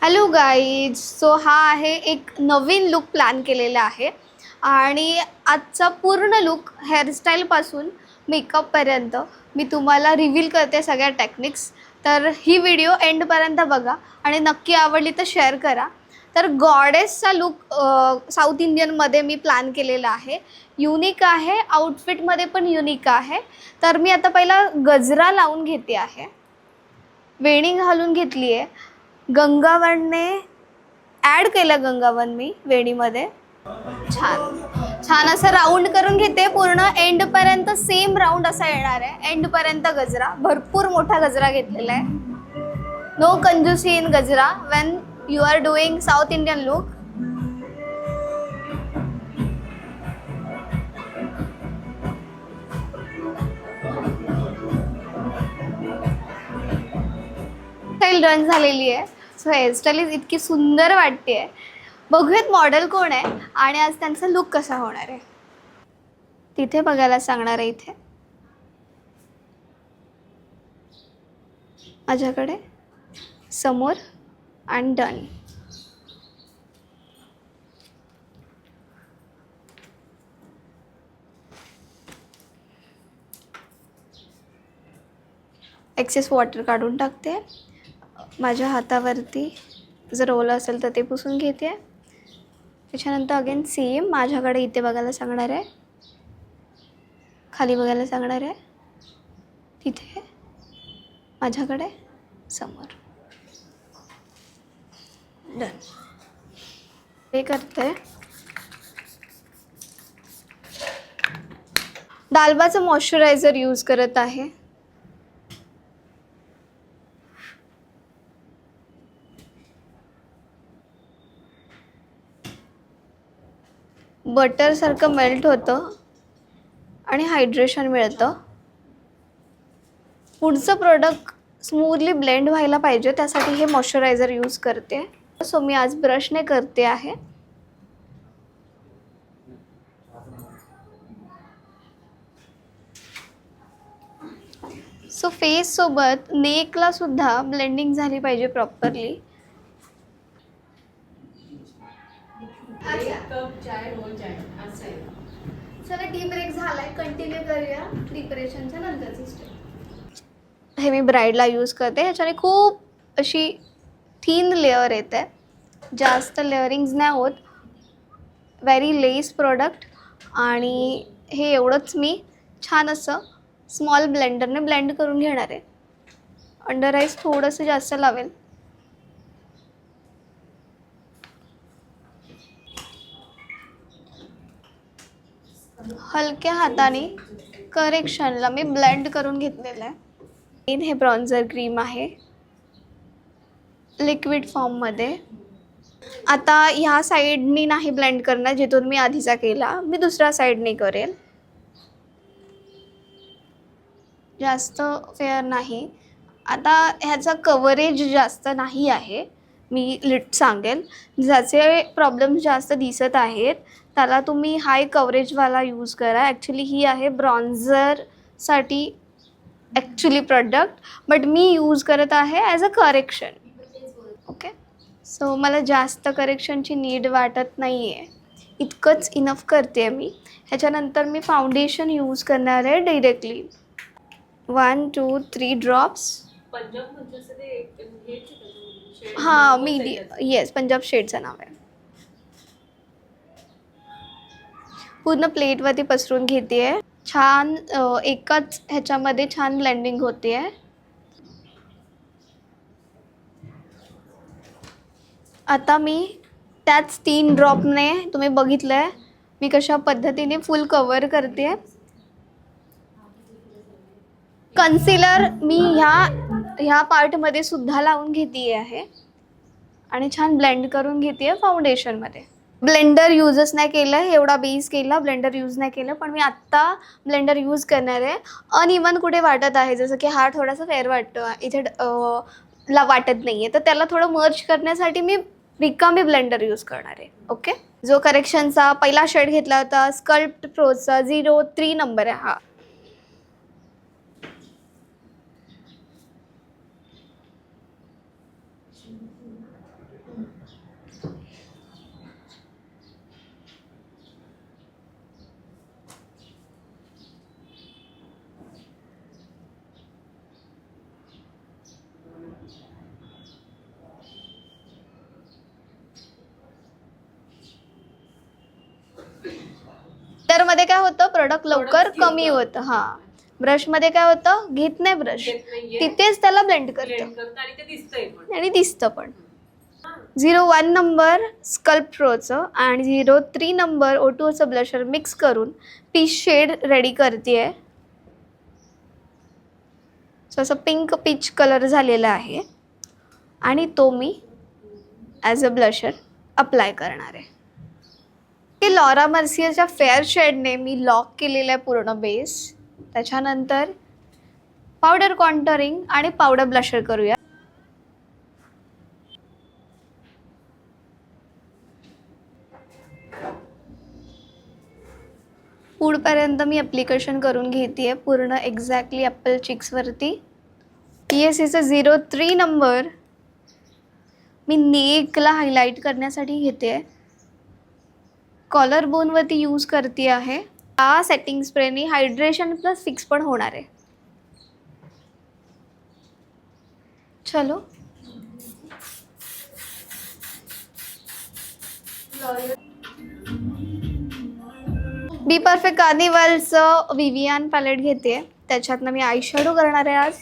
Hello guys. So हा आहे एक नवीन लुक प्लॅन केलेला आहे आणि आजचा पूर्ण लुक हेअरस्टाईलपासून मेकअपपर्यंत मी तुम्हाला रिव्हील करते सगळ्या टेक्निक्स. तर ही व्हिडिओ एंडपर्यंत बघा आणि नक्की आवडली तर शेअर करा. तर गॉडेसचा लुक साऊथ इंडियनमध्ये मी प्लॅन केलेला आहे. युनिक आहे, आउटफिटमध्ये पण युनिक आहे. तर मी आता पहिला गजरा लावून घेते आहे, वेणी घालून घेतली आहे. गंगावनने ॲड केलं गंगावन मी वेणीमध्ये. छान छान असं राऊंड करून घेते. पूर्ण एंडपर्यंत सेम राऊंड असा येणार आहे. एंडपर्यंत गजरा, भरपूर मोठा गजरा घेतलेला आहे. नो कंजूसी in gajra when you are doing South Indian look. Hairstyle done झालेली आहे. सो हेअरस्टाईल इतकी सुंदर वाटते आहे. बघूयात मॉडेल कोण आहे आणि आज त्यांचा लुक कसा होणार आहे तिथे बघायला सांगणार आहे. इथे माझ्याकडे समोर आणि डन. एक्सेस वॉटर काढून टाकते. माझ्या हातावरती जर ओलं असेल तर ते पुसून घेते. त्याच्यानंतर अगेन सेम माझ्याकडे इथे बघायला सांगणार आहे, खाली बघायला सांगणार आहे, तिथे माझ्याकडे समोर. डन. हे करते. डाल्बाचं मॉइश्चरायझर यूज करत आहे. बटरसारखं मेल्ट होतं आणि हायड्रेशन मिळतं. पुढचं प्रोडक्ट स्मूथली ब्लेंड व्हायला पाहिजे, त्यासाठी हे मॉइश्चरायझर यूज करते. सो मी आज ब्रशने करते आहे. सो फेससोबत नेकला सुद्धा ब्लेंडिंग झाली पाहिजे प्रॉपरली. चला टी ब्रेक झालाय, कंटिन्यू करूया प्रिपरेशनच्या नंतरची स्टेप. हे मी ब्राईडला यूज करते. ह्याच्याने खूप अशी थिन लेअर येते, जास्त लेअरिंग्स नाही होत. व्हेरी लेस प्रोडक्ट. आणि हे एवढंच मी छान असं स्मॉल ब्लेंडरने ब्लेंड करून घेणार आहे. अंडर आईज थोडंसं जास्त लावेल. हलक्या हाताने करेक्शनला मी ब्लेंड करून घेतलेलं आहे. हे ब्रॉन्झर क्रीम आहे लिक्विड फॉर्ममध्ये. आता ह्या साईडनी नाही ब्लेंड करणार जिथून मी आधीचा केला, मी दुसऱ्या साईडने करेल. जास्त फेअर नाही. आता ह्याचा कव्हरेज जास्त नाही आहे, मी लिट सांगेल. ज्याचे प्रॉब्लेम्स जास्त दिसत आहेत त्याला तुम्ही हाय कव्हरेजवाला यूज करा. ॲक्च्युली ही आहे ब्रॉन्झरसाठी ॲक्च्युली प्रोडक्ट, बट मी यूज करत आहे as a correction. Okay. So मला जास्त करेक्शनची नीड वाटत नाही आहे, इतकंच इनफ करते मी. ह्याच्यानंतर मी फाउंडेशन यूज करणार आहे डायरेक्टली. 1 2 3 ड्रॉप्स. हां, येस, पंजाब शेडचं नाव आहे. पूर्ण प्लेटवरती पसरून घेते आहे. छान एकाच ह्याच्यामध्ये छान ब्लेंडिंग होते आहे. आता मी त्याच 3 ड्रॉपने, तुम्ही बघितलं आहे मी कशा पद्धतीने फुल कवर करते आहे. कन्सिलर मी ह्या पार्टमध्ये सुद्धा लावून घेते आहे आणि छान ब्लेंड करून घेते आहे फाउंडेशनमध्ये. ब्लेंडर यूजच नाही केलं आहे, एवढा बेस केला, ब्लेंडर यूज नाही केलं, पण मी आत्ता ब्लेंडर यूज करणार आहे. अनइवन कुठे वाटत आहे, जसं की हा थोडासा फेअर वाटतो इथे वाटत नाही आहे, तर त्याला थोडं मर्ज करण्यासाठी मी रिकामी ब्लेंडर यूज करणार आहे. ओके. जो करेक्शनचा पहिला शेड घेतला होता स्कल्प्ट प्रोचा 03 नंबर आहे हा. काय होतं, प्रोडक्ट लवकर कमी होतं. हां, ब्रशमध्ये काय होतं, घेत नाही ब्रश, तिथेच त्याला ब्लेंड करतं आणि दिसतं पण. 01 नंबर स्कल्प प्रोचं आणि 03 नंबर O2चं ब्लशर मिक्स करून पीच शेड रेडी करते आहे. सो असं पिंक पीच कलर झालेला आहे आणि तो मी ॲज अ ब्लशर अप्लाय करणार आहे. हे लॉरा मर्सियरच्या फेअर शेडने मी लॉक केलेलं आहे पूर्ण बेस. त्याच्यानंतर पावडर कॉन्टरिंग आणि पावडर ब्लशर करूया. पुढपर्यंत मी ॲप्लिकेशन करून घेते आहे पूर्ण एक्झॅक्टली ॲपल चिक्सवरती. PSAचं 03 नंबर मी नेकला हायलाईट करण्यासाठी घेते आहे. कॉलर बोनवरती यूज करते आहे. हा सेटिंग स्प्रेनी हायड्रेशन प्लस फिक्स पण होणार आहे. चलो बी परफेक्ट कार्निवलचं विवियान पॅलेट घेते. त्याच्यातनं मी आय शॅडो करणार आहे आज.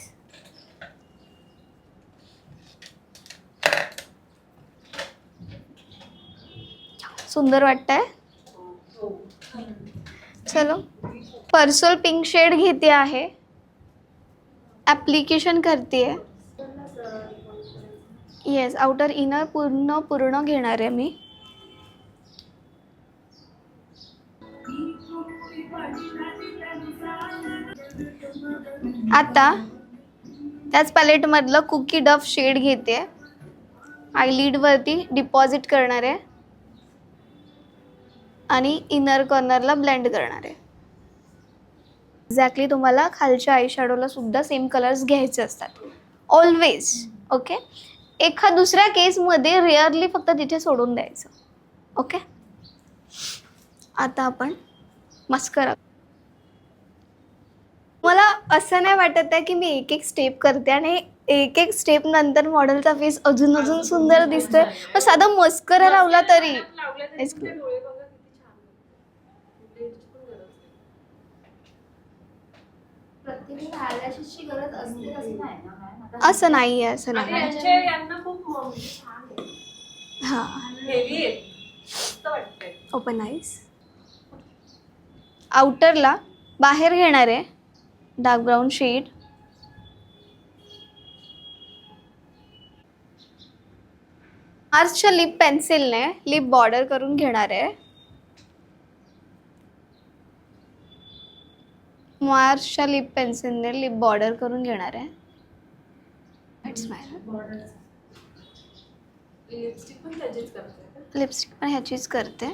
सुंदर वाटतंय. चलो पर्सोल पिंक शेड घेते आहे. ॲप्लिकेशन करते आहे. येस, आउटर इनर पूर्ण घेणार आहे मी. आता त्याच पॅलेटमधलं कुकी डफ शेड घेते. आयलिडवरती डिपॉझिट करणार आहे आणि इनर कॉर्नरला ब्लेंड करणार आहे. एक्झॅक्टली तुम्हाला खालच्या आय शॅडोला सुद्धा सेम कलर्स घ्यायचे असतात ऑलवेज. ओके, एका दुसऱ्या केसमध्ये रेअरली फक्त तिथे सोडून द्यायचं. ओके, आता आपण मस्करा. मला असं नाही वाटत आहे की मी एक एक स्टेप करते आणि एक एक स्टेप नंतर मॉडेलचा फेस अजून सुंदर दिसतोय. पण साधा मस्करा लावला तरी असं नाही आहे, असं नाही. हां, ओपन आईज. आउटरला बाहेर घेणार आहे डार्क ब्राऊन शेड. मार्सच्या लिप पेन्सिलने लिप बॉर्डर करून घेणार आहे. मार्सच्या लिप पेन्सिलने लिप बॉर्डर करून घेणार आहे. लिपस्टिक पण ह्याचीच करते.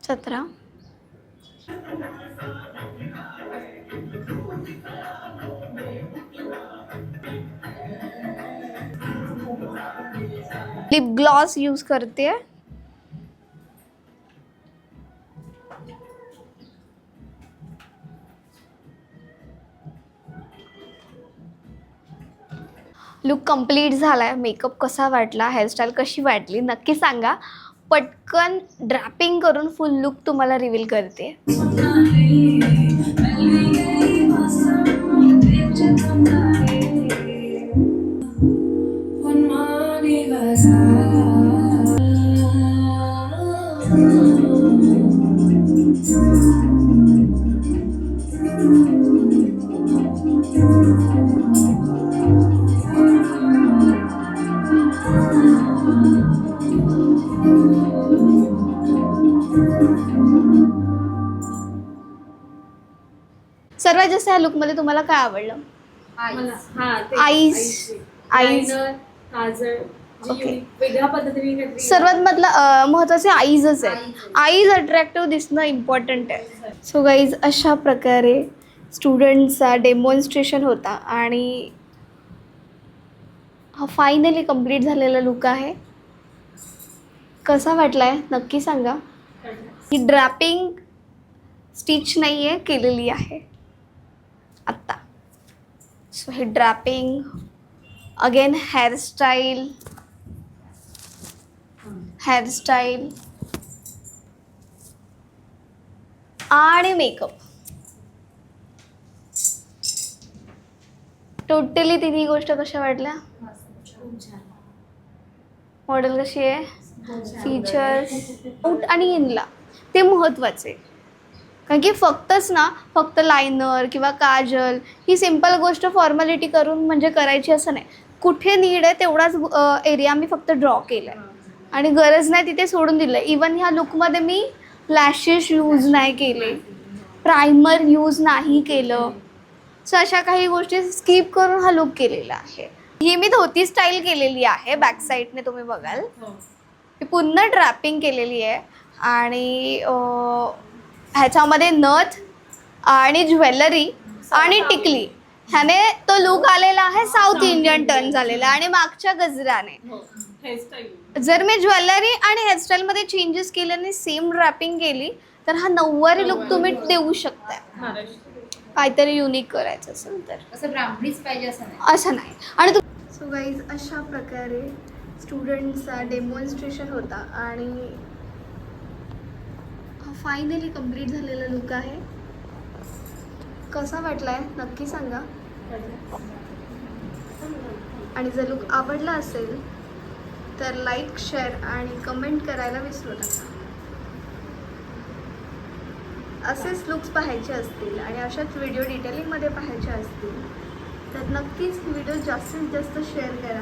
17. लिप ग्लॉस यूज करते. लुक कंप्लीट झालाय. मेकअप कसा वाटला, हेअरस्टाईल कशी वाटली नक्की सांगा. पटकन ड्रॅपिंग करून फुल लुक तुम्हाला रिव्हील करते. सर्वात जास्त ह्या लुकमध्ये तुम्हाला काय आवडलं? आईज. वेगळ्या पद्धतीने सर्वात महत्त्वाचे आईजच आहे. आईज अट्रॅक्टिव्ह दिसणं इम्पॉर्टंट आहे. सो गाईज, अशा प्रकारे स्टुडंटचा डेमॉन्स्ट्रेशन होता आणि हा फायनली कंप्लीट झालेला लुक आहे. कसा वाटलाय नक्की सांगा. ही ड्रॅपिंग स्टिच नाही आहे, केलेली आहे आत्ता. सो हे ड्रॅपिंग अगेन हेअरस्टाईल आणि मेकअप. टोटली तिन्ही गोष्ट कशा वाटल्या? खूप छान. मॉडेल कशी आहे? खूप छान. फीचर्स आउट आणि इनला ते महत्त्वाचे. कारण की फक्त लायनर किंवा काजल ही सिम्पल गोष्ट फॉर्मॅलिटी करून म्हणजे करायची असं नाही. कुठे नीड आहे तेवढाच एरिया मी फक्त ड्रॉ केला आहे आणि गरज नाही तिथे सोडून दिलं आहे. इवन ह्या लुकमध्ये मी लॅशेस यूज नाही केले, प्रायमर यूज नाही केलं. सो अशा काही गोष्टी स्किप करून हा लुक केलेला आहे. ही मी धोती स्टाईल केलेली आहे, बॅक साईडने तुम्ही बघाल. हो. मी पुन्हा ड्रॅपिंग केलेली आहे आणि ह्याच्यामध्ये नथ आणि ज्वेलरी आणि टिकली ह्याने तो लुक आलेला आहे साऊथ इंडियन टर्न झालेला आणि मागच्या गजराने. हो. हेअरस्टाईल. जर मी ज्वेलरी आणि हेअरस्टाईलमध्ये चेंजेस केले आणि सेम ड्रॅपिंग केली तर हा नऊवारी लुक तुम्ही देऊ शकताय. महाराष्ट्र. काहीतरी युनिक करायचं असेल तर असं ब्राह्मणीच पाहिजे असं नाही. आणि सो गाईज अशा प्रकारे स्टुडंट्सचा डेमॉन्स्ट्रेशन होता आणि फायनली कंप्लीट झालेला लुक आहे. कसा वाटला आहे नक्की सांगा आणि जर लुक आवडला असेल तर लाईक, शेअर आणि कमेंट करायला विसरू नका. असेच लुक्स पाहायचे असतील आणि अशाच व्हिडिओ डिटेलिंगमध्ये पाहायचे असतील तर नक्कीच व्हिडिओ जास्तीत जास्त शेअर करा